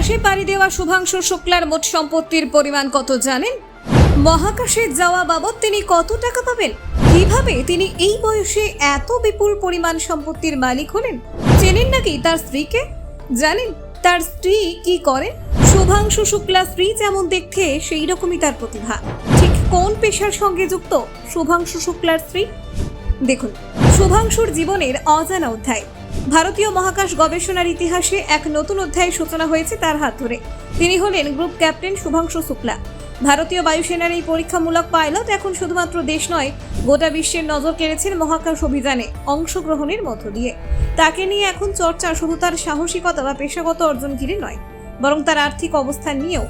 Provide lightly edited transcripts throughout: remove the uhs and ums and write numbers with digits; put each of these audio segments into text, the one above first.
আকাশে পাড়ি দেওয়া শুভাংশু শুক্লার মোট সম্পত্তির পরিমাণ কত জানেন? মহাকাশে যাওয়া বাবদ তিনি কত টাকা পাবেন? কিভাবে তিনি এই বয়সে এত বিপুল পরিমাণ সম্পত্তির মালিক হলেন? চেনেন নাকি তার স্ত্রীকে? জানেন তার স্ত্রী কি করেন? শুভাংশু শুক্লা স্ত্রী যেমন দেখতে সেই রকমই তার প্রতিভা। ঠিক কোন পেশার সঙ্গে যুক্ত শুভাংশু শুক্লার স্ত্রী? দেখুন, শুভাংশুর জীবনের অজানা অধ্যায়। ভারতীয় মহাকাশ গবেষণার ইতিহাসে এক নতুন অধ্যায়ের সূচনা হয়েছে তার হাত ধরে। তিনি হলেন গ্রুপ ক্যাপ্টেন শুভাংশু শুক্লা। ভারতীয় বায়ুসেনার এই পরীক্ষামূলক পাইলট এখন শুধুমাত্র দেশ নয়, গোটা বিশ্বের নজর কেড়েছেন মহাকাশ অভিযানে অংশগ্রহণের মধ্য দিয়ে। তাকে নিয়ে এখন চর্চা শুধু তার সাহসিকতা বা পেশাগত অর্জন ঘিরে নয়, বরং তার আর্থিক অবস্থান নিয়েও।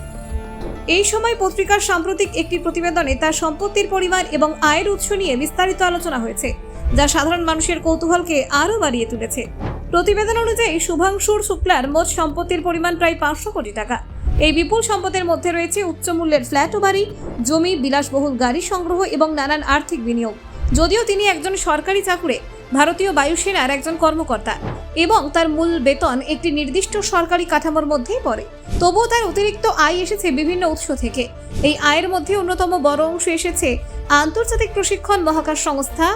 এই সময় পত্রিকার সাম্প্রতিক একটি প্রতিবেদনে তার সম্পত্তির পরিমাণ এবং আয়ের উৎস নিয়ে বিস্তারিত আলোচনা হয়েছে, যা সাধারণ মানুষের কৌতূহলকে আরও বাড়িয়ে তুলেছে। প্রতিবেদন অনুযায়ী শুভাংশুর শুক্লার মোট সম্পত্তির পরিমাণ প্রায় 500 কোটি টাকা। এই বিপুল সম্পদের মধ্যে রয়েছে উচ্চ মূল্যের ফ্ল্যাট ও বাড়ি, জমি, বিলাসবহুল গাড়ি সংগ্রহ এবং নানান আর্থিক বিনিয়োগ। যদিও তিনি একজন সরকারি চাকুরে, ভারতীয় বায়ুসেনার একজন কর্মকর্তা এবং তার মূল বেতন একটি নির্দিষ্ট সরকারি কাঠামোর মধ্যেই পড়ে, তবুও তার অতিরিক্ত আয় এসেছে বিভিন্ন উৎস থেকে। এই আয়ের মধ্যে অন্যতম বড় অংশ এসেছে আন্তর্জাতিক প্রশিক্ষণ, মহাকাশ সংস্থা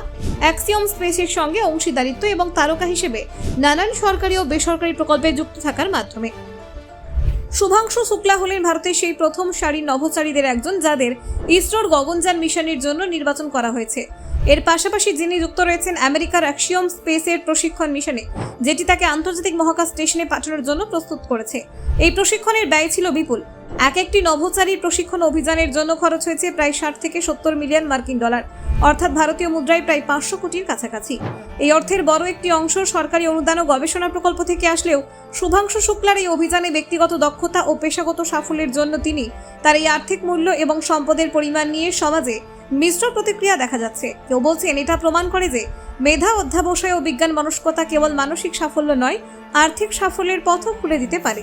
অ্যাক্সিওম স্পেসের সঙ্গে অংশীদারিত্ব এবং তারকা হিসেবে নানান সরকারি ও বেসরকারি প্রকল্পে যুক্ত থাকার মাধ্যমে। শুভাংশু শুক্লা হলেন ভারতের সেই প্রথম সারির নভোচারীদের একজন, যাদের ইসরোর গগনযান মিশনের জন্য নির্বাচন করা হয়েছে। এর পাশাপাশি যিনি যুক্ত রয়েছেন আমেরিকার অ্যাক্সিওম স্পেসের প্রশিক্ষণ মিশনে, যেটি তাকে আন্তর্জাতিক মহাকাশ স্টেশনে পাঠানোর জন্য প্রস্তুত করেছে। এই প্রশিক্ষণের ব্যয় ছিল বিপুল। একটি নভোচারীর প্রশিক্ষণ অভিযানের জন্য খরচ হয়েছে প্রায় 60 থেকে 70 মিলিয়ন মার্কিন ডলার, অর্থাৎ ভারতীয় মুদ্রায় প্রায় 500 কোটির কাছাকাছি। এই অর্থের বড় একটি অংশ সরকারি অনুদান ও গবেষণা প্রকল্প থেকে আসলেও শুভাংশু শুক্লার এই অভিযানে ব্যক্তিগত দক্ষতা ও পেশাগত সাফল্যের জন্য তিনি তার এই আর্থিক মূল্য এবং সম্পদের পরিমাণ নিয়ে সমাজে মিশ্র প্রতিক্রিয়া দেখা যাচ্ছে। কেউ বলছেন এটা প্রমাণ করে যে মেধা, অধ্যাবসায় ও বিজ্ঞান মনস্কতা কেবল মানসিক সাফল্য নয়, আর্থিক সাফল্যের পথও খুলে দিতে পারে।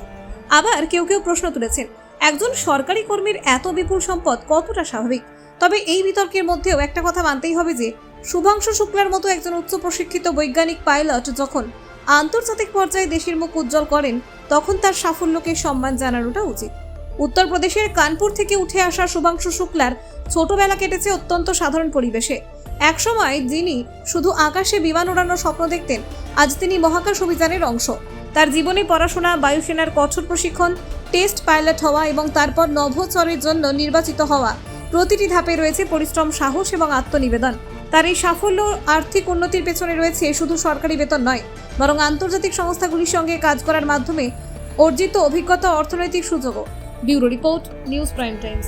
আবার কেউ প্রশ্ন তুলেছেন, একজন সরকারি কর্মীর এত বিপুল সম্পদ কতটা স্বাভাবিক? তবে এই বিতর্কের মধ্যেও একটা কথা মানতেই হবে যে শুভাংশু শুক্লার মতো একজন উচ্চ প্রশিক্ষিত বৈজ্ঞানিক পাইলট যখন আন্তর্জাতিক পর্যায়ে দেশের মুখ উজ্জ্বল করেন, তখন তার সাফল্যকে সম্মান জানানোটা উচিত। উত্তরপ্রদেশের কানপুর থেকে উঠে আসা শুভাংশু শুক্লার ছোটবেলা কেটেছে অত্যন্ত সাধারণ পরিবেশে। একসময় যিনি শুধু আকাশে বিমান ওড়ানোর স্বপ্ন দেখতেন, আজ তিনি মহাকাশ অভিযানের অংশ। তার জীবনে পড়াশোনা, বায়ুসেনার কঠোর প্রশিক্ষণ, টেস্ট পাইলট হওয়া এবং তারপর নভোচারের জন্য নির্বাচিত হওয়া, প্রতিটি ধাপে রয়েছে পরিশ্রম, সাহস এবং আত্মনিবেদন। তার এই সাফল্য আর্থিক উন্নতির পেছনে রয়েছে শুধু সরকারি বেতন নয়, বরং আন্তর্জাতিক সংস্থাগুলির সঙ্গে কাজ করার মাধ্যমে অর্জিত অভিজ্ঞতা, অর্থনৈতিক সুযোগও। Bureau report, news prime Times.